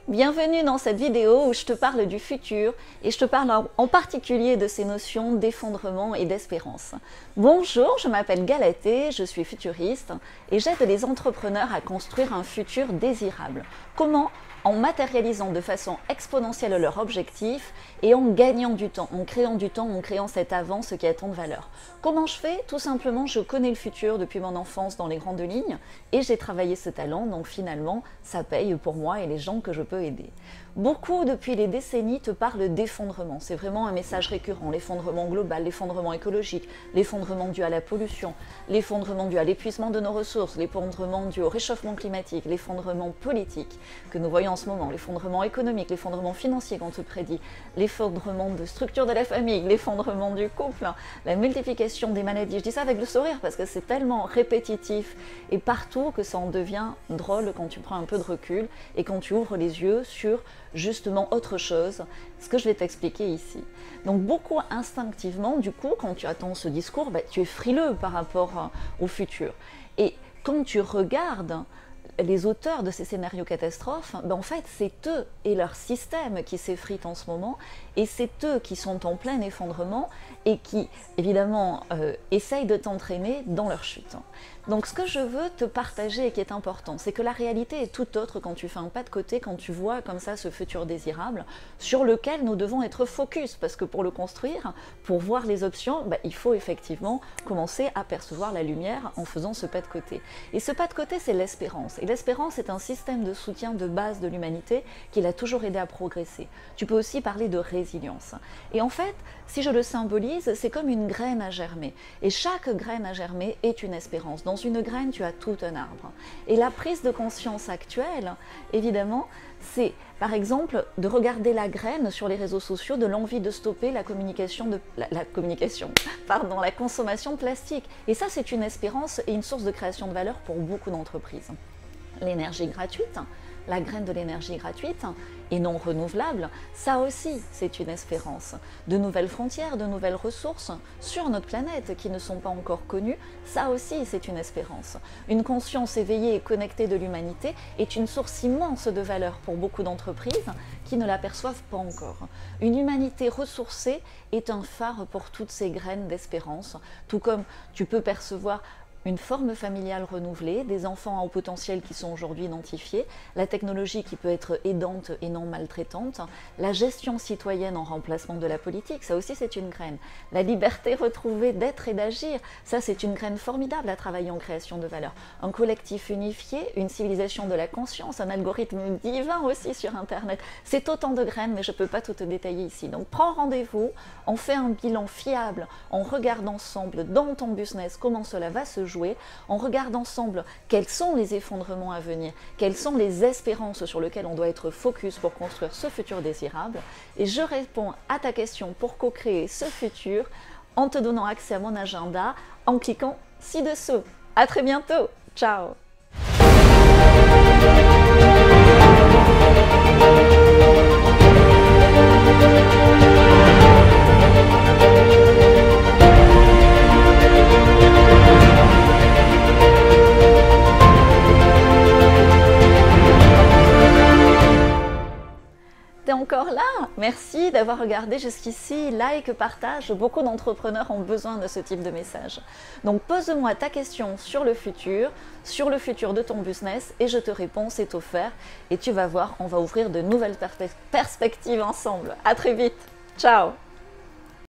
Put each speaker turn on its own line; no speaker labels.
Bienvenue dans cette vidéo où je te parle du futur et je te parle en particulier de ces notions d'effondrement et d'espérance. Bonjour, je m'appelle Galatée, je suis futuriste et j'aide les entrepreneurs à construire un futur désirable. Comment ? En matérialisant de façon exponentielle leur objectif et en gagnant du temps, en créant cette avance qui a tant de valeur. Comment je fais ? Tout simplement, je connais le futur depuis mon enfance dans les grandes lignes et j'ai travaillé ce talent, donc finalement, ça paye pour moi et les gens que je peux aider. Beaucoup, depuis les décennies, te parlent d'effondrement. C'est vraiment un message récurrent. L'effondrement global, l'effondrement écologique, l'effondrement dû à la pollution, l'effondrement dû à l'épuisement de nos ressources, l'effondrement dû au réchauffement climatique, l'effondrement politique que nous voyons en ce moment, l'effondrement économique, l'effondrement financier qu'on te prédit, l'effondrement de structure de la famille, l'effondrement du couple, la multiplication des maladies. Je dis ça avec le sourire parce que c'est tellement répétitif et partout que ça en devient drôle quand tu prends un peu de recul et quand tu ouvres les yeux sur justement autre chose, ce que je vais t'expliquer ici. Donc beaucoup instinctivement, du coup, quand tu attends ce discours, tu es frileux par rapport au futur. Et quand tu regardes les auteurs de ces scénarios catastrophes, en fait, c'est eux et leur système qui s'effritent en ce moment, et c'est eux qui sont en plein effondrement et qui, évidemment, essayent de t'entraîner dans leur chute. Donc, ce que je veux te partager et qui est important, c'est que la réalité est tout autre quand tu fais un pas de côté, quand tu vois comme ça ce futur désirable, sur lequel nous devons être focus, parce que pour le construire, pour voir les options, il faut effectivement commencer à percevoir la lumière en faisant ce pas de côté. Et ce pas de côté, c'est l'espérance. Et l'espérance est un système de soutien de base de l'humanité qui l'a toujours aidé à progresser. Tu peux aussi parler de résilience. Et en fait, si je le symbolise, c'est comme une graine à germer. Et chaque graine à germer est une espérance. Dans une graine, tu as tout un arbre. Et la prise de conscience actuelle, évidemment, c'est par exemple de regarder la graine sur les réseaux sociaux de l'envie de stopper la consommation de plastique. Et ça, c'est une espérance et une source de création de valeur pour beaucoup d'entreprises. L'énergie gratuite, la graine de l'énergie gratuite et non renouvelable, ça aussi c'est une espérance. De nouvelles frontières, de nouvelles ressources sur notre planète qui ne sont pas encore connues, ça aussi c'est une espérance. Une conscience éveillée et connectée de l'humanité est une source immense de valeur pour beaucoup d'entreprises qui ne l'aperçoivent pas encore. Une humanité ressourcée est un phare pour toutes ces graines d'espérance, tout comme tu peux percevoir une forme familiale renouvelée, des enfants à haut potentiel qui sont aujourd'hui identifiés, la technologie qui peut être aidante et non maltraitante, la gestion citoyenne en remplacement de la politique, ça aussi c'est une graine. La liberté retrouvée d'être et d'agir, ça c'est une graine formidable à travailler en création de valeur. Un collectif unifié, une civilisation de la conscience, un algorithme divin aussi sur Internet. C'est autant de graines, mais je ne peux pas tout te détailler ici. Donc prends rendez-vous, on fait un bilan fiable, on regarde ensemble dans ton business comment cela va se jouer, on regarde ensemble quels sont les effondrements à venir, quelles sont les espérances sur lesquelles on doit être focus pour construire ce futur désirable, et je réponds à ta question pour co-créer ce futur en te donnant accès à mon agenda en cliquant ci-dessous. À très bientôt, ciao. T'es encore là? Merci d'avoir regardé jusqu'ici, like, partage, beaucoup d'entrepreneurs ont besoin de ce type de message. Donc pose-moi ta question sur le futur de ton business et je te réponds, c'est offert et tu vas voir, on va ouvrir de nouvelles perspectives ensemble. À très vite, ciao!